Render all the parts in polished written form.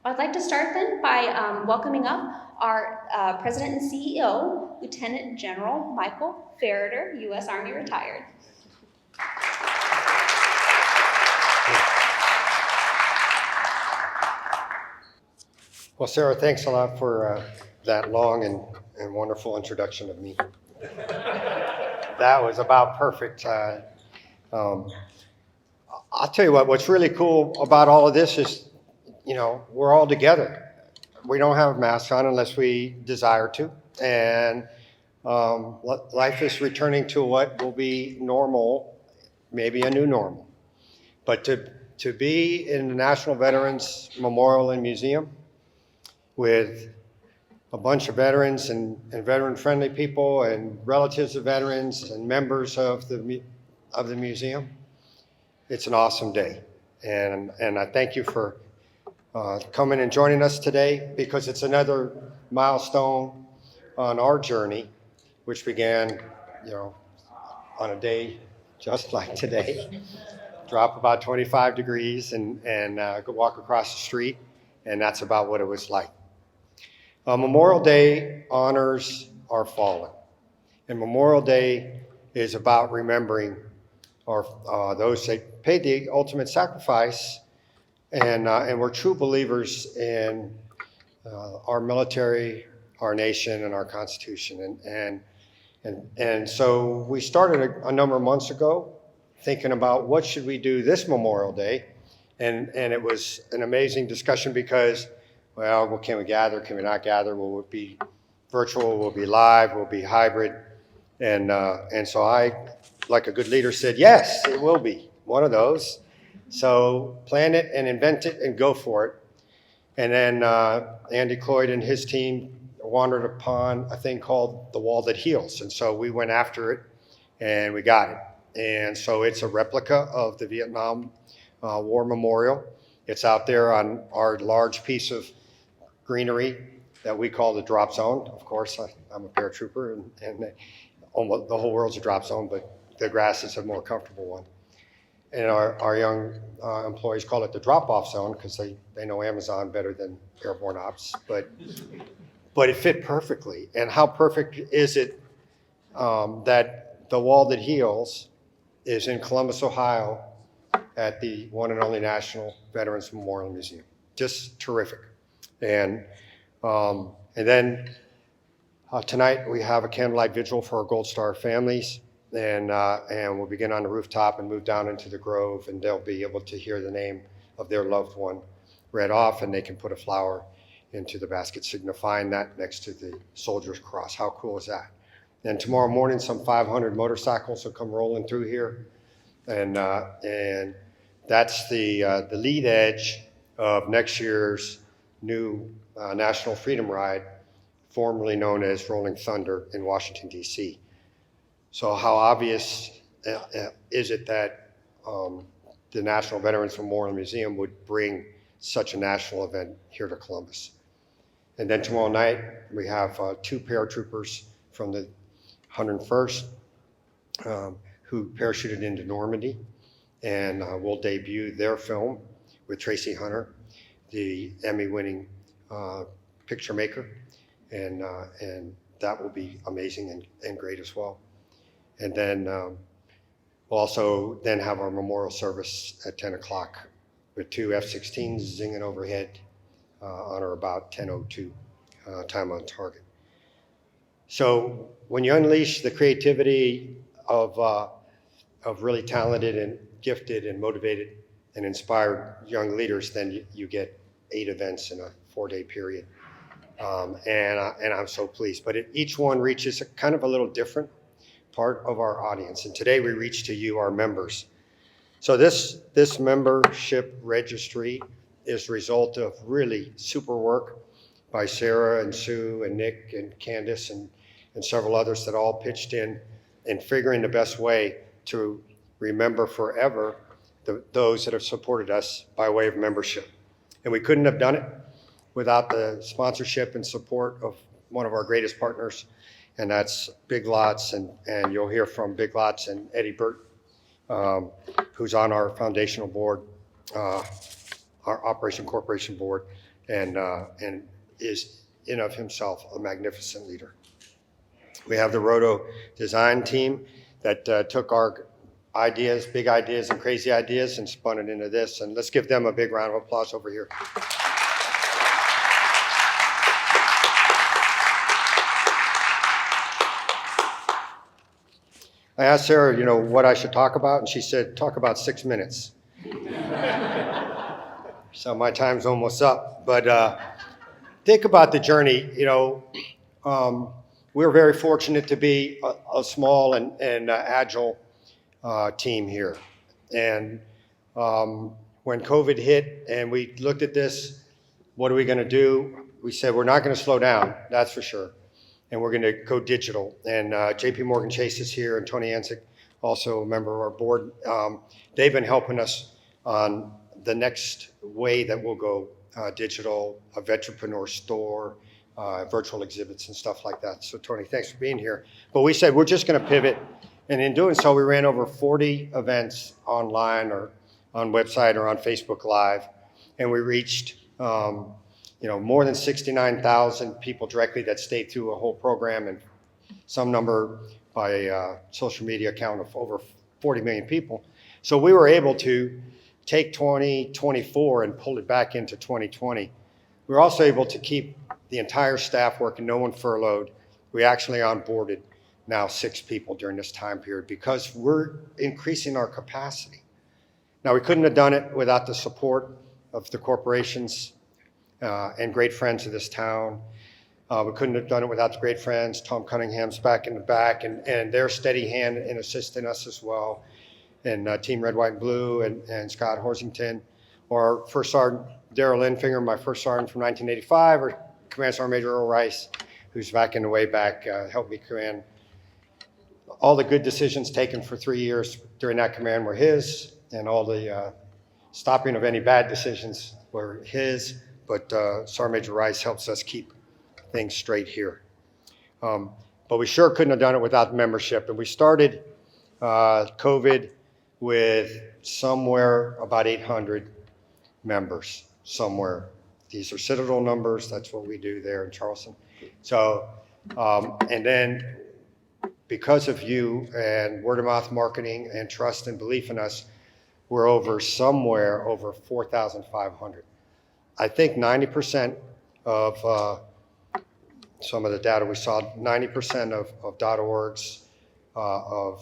I'd like to start then by welcoming up our President and CEO, Lieutenant General Michael Ferreter, U.S. Army retired. Well, Sarah, thanks a lot for that long and wonderful introduction of me. That was about perfect. I'll tell you what's really cool about all of this is, we're all together. We don't have masks on unless we desire to. And life is returning to what will be normal, maybe a new normal. But to be in the National Veterans Memorial and Museum with a bunch of veterans and veteran-friendly people and relatives of veterans and members of the museum, it's an awesome day. And I thank you for coming and joining us today, because it's another milestone on our journey, which began, on a day just like today. Drop about 25 degrees and go walk across the street, and that's about what it was like. Memorial Day honors our fallen, and Memorial Day is about remembering those that paid the ultimate sacrifice, and we're true believers in our military, our nation, and our Constitution. And so we started a number of months ago thinking about what should we do this Memorial Day, and it was an amazing discussion because, well, can we gather? Can we not gather? Will it be virtual? Will it be live? Will it be hybrid? And so I, like a good leader, said, yes, it will be one of those. So plan it and invent it and go for it. And then Andy Cloyd and his team wandered upon a thing called the Wall That Heals. And so we went after it and we got it. And so it's a replica of the Vietnam War Memorial. It's out there on our large piece of greenery that we call the drop zone. Of course, I'm a paratrooper, and almost the whole world's a drop zone, but the grass is a more comfortable one. And our young employees call it the drop-off zone because they know Amazon better than airborne ops. But it fit perfectly. And how perfect is it that the Wall That Heals is in Columbus, Ohio, at the one and only National Veterans Memorial Museum. Just terrific. And then tonight we have a candlelight vigil for our Gold Star families, and we'll begin on the rooftop and move down into the grove, and they'll be able to hear the name of their loved one read off, and they can put a flower into the basket signifying that next to the soldier's cross. How cool is that? And tomorrow morning, some 500 motorcycles will come rolling through here, and that's the lead edge of next year's new National Freedom Ride, formerly known as Rolling Thunder in Washington, D.C. So how obvious is it that the National Veterans Memorial Museum would bring such a national event here to Columbus? And then tomorrow night, we have two paratroopers from the 101st who parachuted into Normandy, and we'll debut their film with Tracy Hunter, the Emmy-winning picture maker, and that will be amazing and great as well. And then we'll also then have our memorial service at 10 o'clock with two F-16s zinging overhead on or about 10:02 time on target. So when you unleash the creativity of really talented and gifted and motivated and inspired young leaders, then you get 8 events in a 4-day period. And I'm so pleased. But each one reaches kind of a little different part of our audience. And today we reach to you, our members. So this membership registry is the result of really super work by Sarah and Sue and Nick and Candace and several others that all pitched in figuring the best way to remember forever those that have supported us by way of membership. And we couldn't have done it without the sponsorship and support of one of our greatest partners, and that's Big Lots, and you'll hear from Big Lots and Eddie Burt, who's on our foundational board, our Operation Corporation board, and is in of himself a magnificent leader. We have the Roto design team that took our ideas, big ideas and crazy ideas, and spun it into this. And let's give them a big round of applause over here. I asked Sarah, what I should talk about, and she said, talk about 6 minutes. So my time's almost up. But think about the journey. We're very fortunate to be a small and agile team here. And when COVID hit and we looked at this, what are we going to do? We said, we're not going to slow down, that's for sure. And we're going to go digital. And JP Morgan Chase is here, and Tony Ansick, also a member of our board. They've been helping us on the next way that we'll go digital, a Vetrepreneur store, virtual exhibits and stuff like that. So Tony, thanks for being here. But we said we're just going to pivot. And in doing so, we ran over 40 events online or on website or on Facebook Live. And we reached more than 69,000 people directly that stayed through a whole program, and some number by social media account of over 40 million people. So we were able to take 2024 and pull it back into 2020. We were also able to keep the entire staff working, no one furloughed. We actually onboarded now 6 people during this time period because we're increasing our capacity. Now, we couldn't have done it without the support of the corporations and great friends of this town. We couldn't have done it without the great friends. Tom Cunningham's back in the back, and their steady hand in assisting us as well. And Team Red, White, and Blue, and Scott Horsington, or First Sergeant Daryl Linfinger, my first sergeant from 1985, or Command Sergeant Major Earl Rice, who's back in the way back, helped me command. All the good decisions taken for 3 years during that command were his, and all the stopping of any bad decisions were his. But Sergeant Major Rice helps us keep things straight here. But we sure couldn't have done it without membership. And we started COVID with somewhere about 800 members, somewhere. These are Citadel numbers. That's what we do there in Charleston. So, and then because of you and word of mouth marketing and trust and belief in us, we're over 4,500. I think 90% of some of the data we saw, 90% of .orgs, of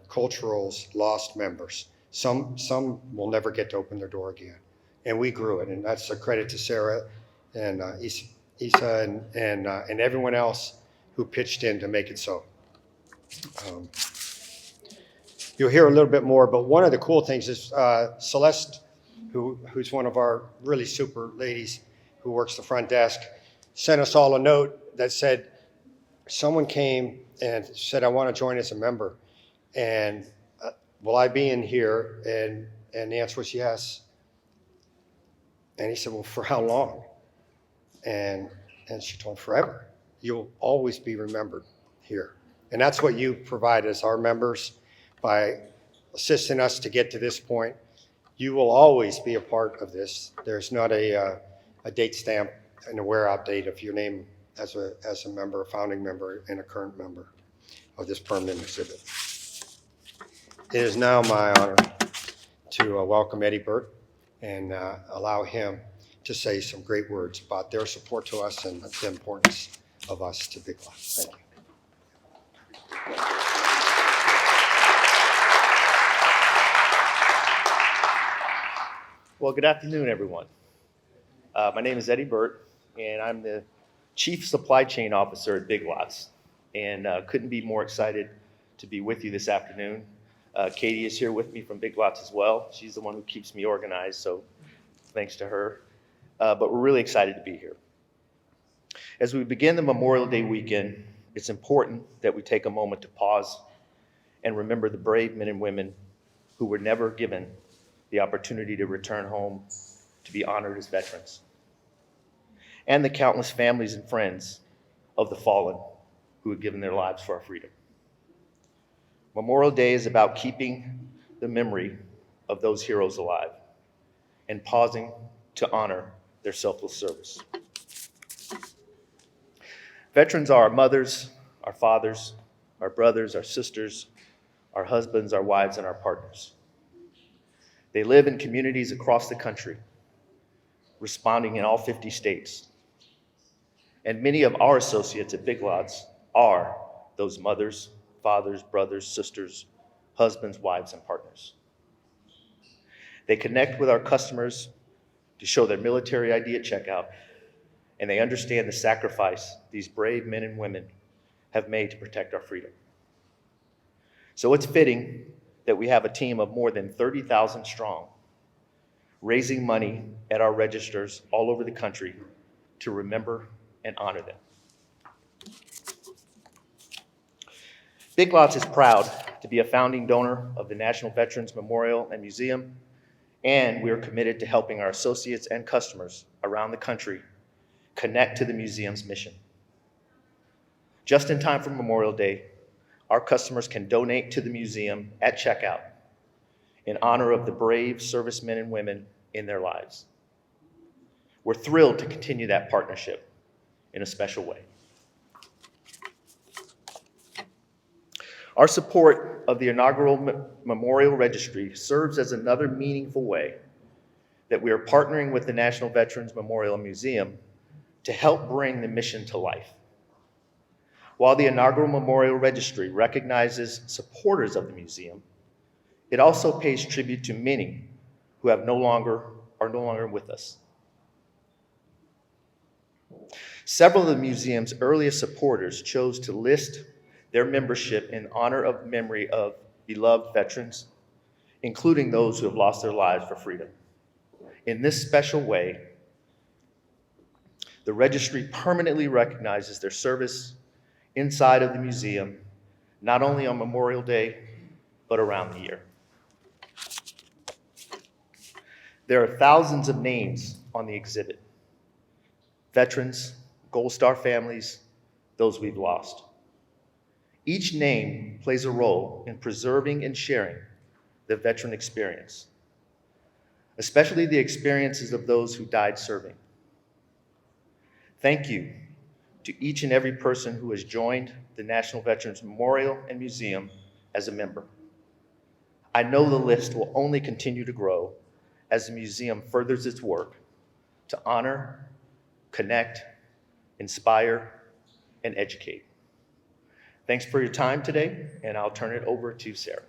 culturals lost members. Some will never get to open their door again. And we grew it, and that's a credit to Sarah and Isa and everyone else who pitched in to make it so. You'll hear a little bit more, but one of the cool things is Celeste, who's one of our really super ladies who works the front desk, sent us all a note that said, someone came and said, I want to join as a member, and will I be in here? And the answer was yes. And he said, well, for how long? And she told him, forever. You'll always be remembered here. And that's what you provide as our members by assisting us to get to this point. You will always be a part of this. There's not a date stamp and a wear out date of your name as a member, a founding member, and a current member of this permanent exhibit. It is now my honor to welcome Eddie Burt and allow him to say some great words about their support to us and the importance of us to Big Lots. Thank you. Well, good afternoon, everyone. My name is Eddie Burt, and I'm the Chief Supply Chain Officer at Big Lots, and couldn't be more excited to be with you this afternoon. Katie is here with me from Big Lots as well. She's the one who keeps me organized, so thanks to her. But we're really excited to be here. As we begin the Memorial Day weekend, it's important that we take a moment to pause and remember the brave men and women who were never given the opportunity to return home to be honored as veterans, and the countless families and friends of the fallen who have given their lives for our freedom. Memorial Day is about keeping the memory of those heroes alive and pausing to honor their selfless service. Veterans are our mothers, our fathers, our brothers, our sisters, our husbands, our wives, and our partners. They live in communities across the country, responding in all 50 states. And many of our associates at Big Lots are those mothers, fathers, brothers, sisters, husbands, wives, and partners. They connect with our customers to show their military ID at checkout, and they understand the sacrifice these brave men and women have made to protect our freedom. So it's fitting that we have a team of more than 30,000 strong, raising money at our registers all over the country to remember and honor them. Big Lots is proud to be a founding donor of the National Veterans Memorial and Museum, and we are committed to helping our associates and customers around the country connect to the museum's mission. Just in time for Memorial Day, our customers can donate to the museum at checkout in honor of the brave servicemen and women in their lives. We're thrilled to continue that partnership in a special way. Our support of the inaugural Memorial Registry serves as another meaningful way that we are partnering with the National Veterans Memorial Museum to help bring the mission to life. While the inaugural Memorial Registry recognizes supporters of the museum, it also pays tribute to many who are no longer with us. Several of the museum's earliest supporters chose to list their membership in honor of memory of beloved veterans, including those who have lost their lives for freedom. In this special way, the registry permanently recognizes their service inside of the museum, not only on Memorial Day, but around the year. There are thousands of names on the exhibit. Veterans, Gold Star families, those we've lost. Each name plays a role in preserving and sharing the veteran experience, especially the experiences of those who died serving. Thank you to each and every person who has joined the National Veterans Memorial and Museum as a member. I know the list will only continue to grow as the museum furthers its work to honor, connect, inspire, and educate. Thanks for your time today, and I'll turn it over to Sarah.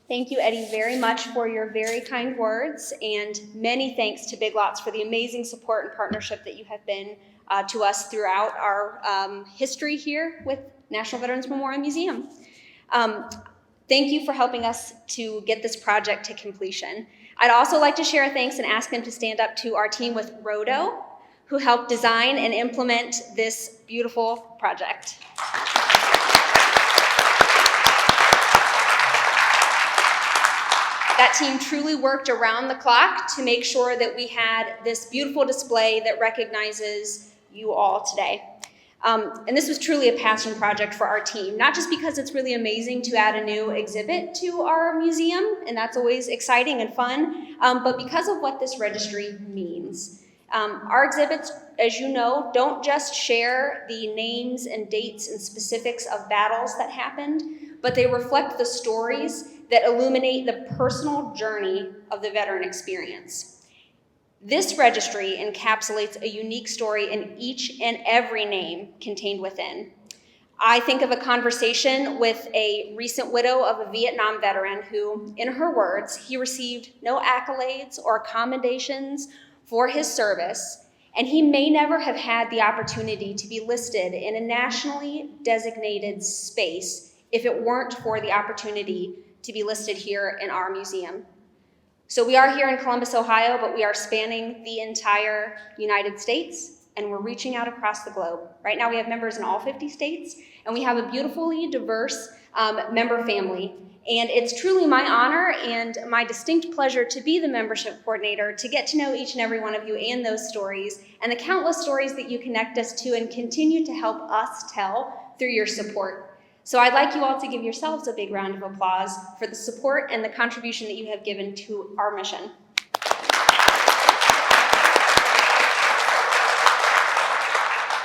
Thank you, Eddie, very much for your very kind words, and many thanks to Big Lots for the amazing support and partnership that you have been to us throughout our history here with National Veterans Memorial Museum. Thank you for helping us to get this project to completion. I'd also like to share a thanks and ask them to stand up to our team with Rodo, who helped design and implement this beautiful project. That team truly worked around the clock to make sure that we had this beautiful display that recognizes you all today. And this was truly a passion project for our team, not just because it's really amazing to add a new exhibit to our museum, and that's always exciting and fun, but because of what this registry means. Our exhibits, as you know, don't just share the names and dates and specifics of battles that happened, but they reflect the stories that illuminate the personal journey of the veteran experience. This registry encapsulates a unique story in each and every name contained within. I think of a conversation with a recent widow of a Vietnam veteran who, in her words, he received no accolades or commendations for his service, and he may never have had the opportunity to be listed in a nationally designated space if it weren't for the opportunity to be listed here in our museum. So we are here in Columbus, Ohio, but we are spanning the entire United States, and we're reaching out across the globe. Right now we have members in all 50 states, and we have a beautifully diverse member family. And it's truly my honor and my distinct pleasure to be the membership coordinator, to get to know each and every one of you and those stories, and the countless stories that you connect us to and continue to help us tell through your support. So I'd like you all to give yourselves a big round of applause for the support and the contribution that you have given to our mission.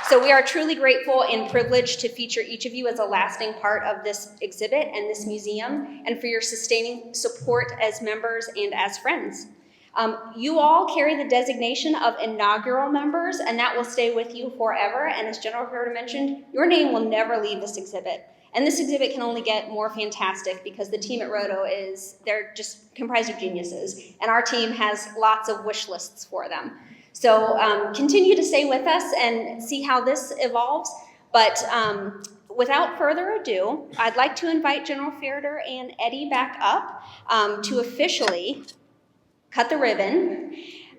So we are truly grateful and privileged to feature each of you as a lasting part of this exhibit and this museum, and for your sustaining support as members and as friends. You all carry the designation of inaugural members, and that will stay with you forever. And as General Herder mentioned, your name will never leave this exhibit. And this exhibit can only get more fantastic because the team at Roto they're just comprised of geniuses, and our team has lots of wish lists for them. So continue to stay with us and see how this evolves. But without further ado, I'd like to invite General Ferriter and Eddie back up to officially cut the ribbon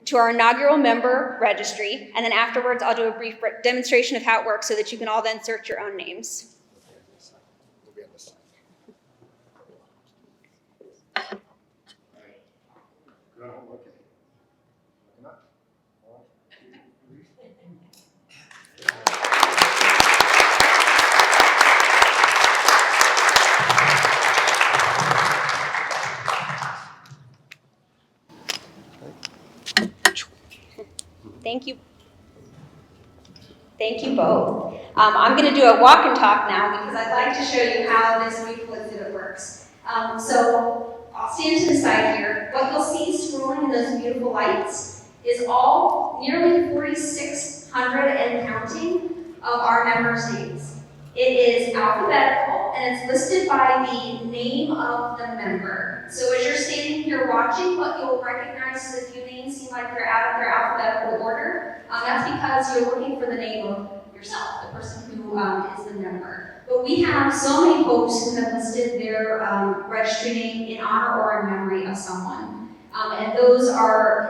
to our inaugural member registry. And then afterwards, I'll do a brief demonstration of how it works so that you can all then search your own names. Thank you. Thank you both. I'm going to do a walk and talk now because I'd like to show you how this beautiful exhibit works. So I'll stand to the side here. What you'll see scrolling in those beautiful lights is all nearly 4,600 and counting of our members' names. It is alphabetical and it's listed by the name of the member. So as you're standing here watching, what you'll recognize is a few names seem like they're out of their alphabetical order. That's because you're looking for the name of yourself, the person who is the member. But we have so many folks who have listed their registry name in honor or in memory of someone. And those are,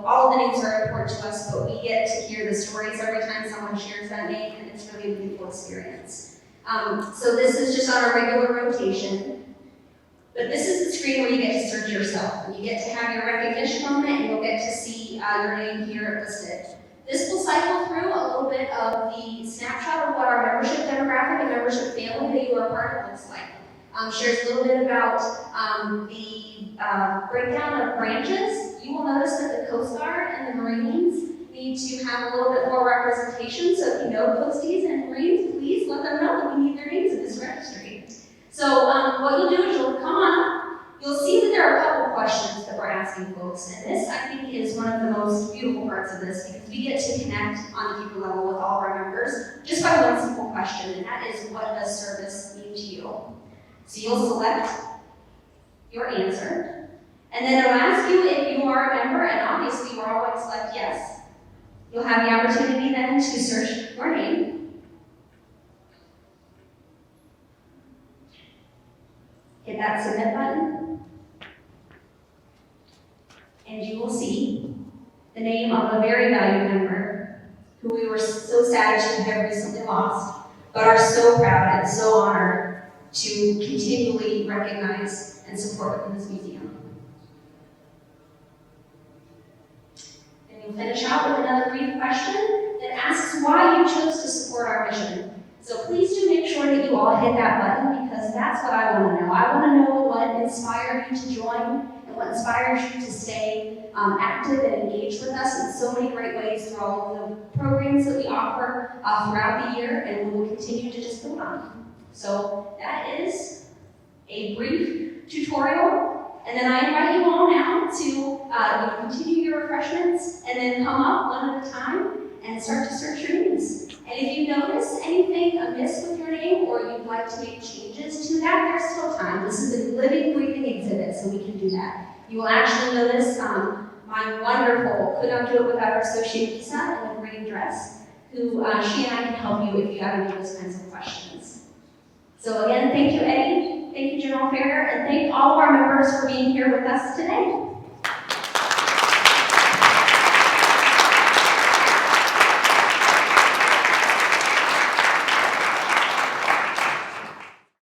all of the names are important to us, but we get to hear the stories every time someone shares that name, and it's really a beautiful experience. So this is just on a regular rotation. But this is the screen where you get to search yourself. And you get to have your recognition moment, and you'll get to see your name here listed. This will cycle through a little bit of the snapshot of what our membership demographic and membership family that you are part of looks like. Shares a little bit about the breakdown of branches. You will notice that the Coast Guard and the Marines need to have a little bit more representation. So if you know Coasties and Marines, please let them know that we need their names in this registry. So what you'll do is you'll come on up. You'll see that there are a couple questions that we're asking folks, and this, I think, is one of the most beautiful parts of this because we get to connect on a deeper level with all of our members just by one simple question, and that is, what does service mean to you? So you'll select your answer, and then it'll ask you if you are a member, and obviously we're all going to select yes. You'll have the opportunity then to search your name. Hit that submit button, and you will see the name of a very valued member who we were so sad to have recently lost, but are so proud and so honored to continually recognize and support within this museum. And you'll finish out with another brief question that asks why you chose to support our mission. So please do make sure that you all hit that button because that's what I want to know. I want to know what inspired you to join and what inspires you to stay active and engaged with us in so many great ways through all of the programs that we offer throughout the year, and we will continue to just build on. So that is a brief tutorial, and then I invite you all now to continue your refreshments and then come up one at a time and start to search your names. And if you notice anything amiss with your name or you'd like to make changes to that, there's still time. This is a living, breathing exhibit, so we can do that. You will actually notice my wonderful, could not do it without our associate Lisa in the green dress, who she and I can help you if you have any of those kinds of questions. So again, thank you, Eddie. Thank you, General Ferrer, and thank all of our members for being here with us today.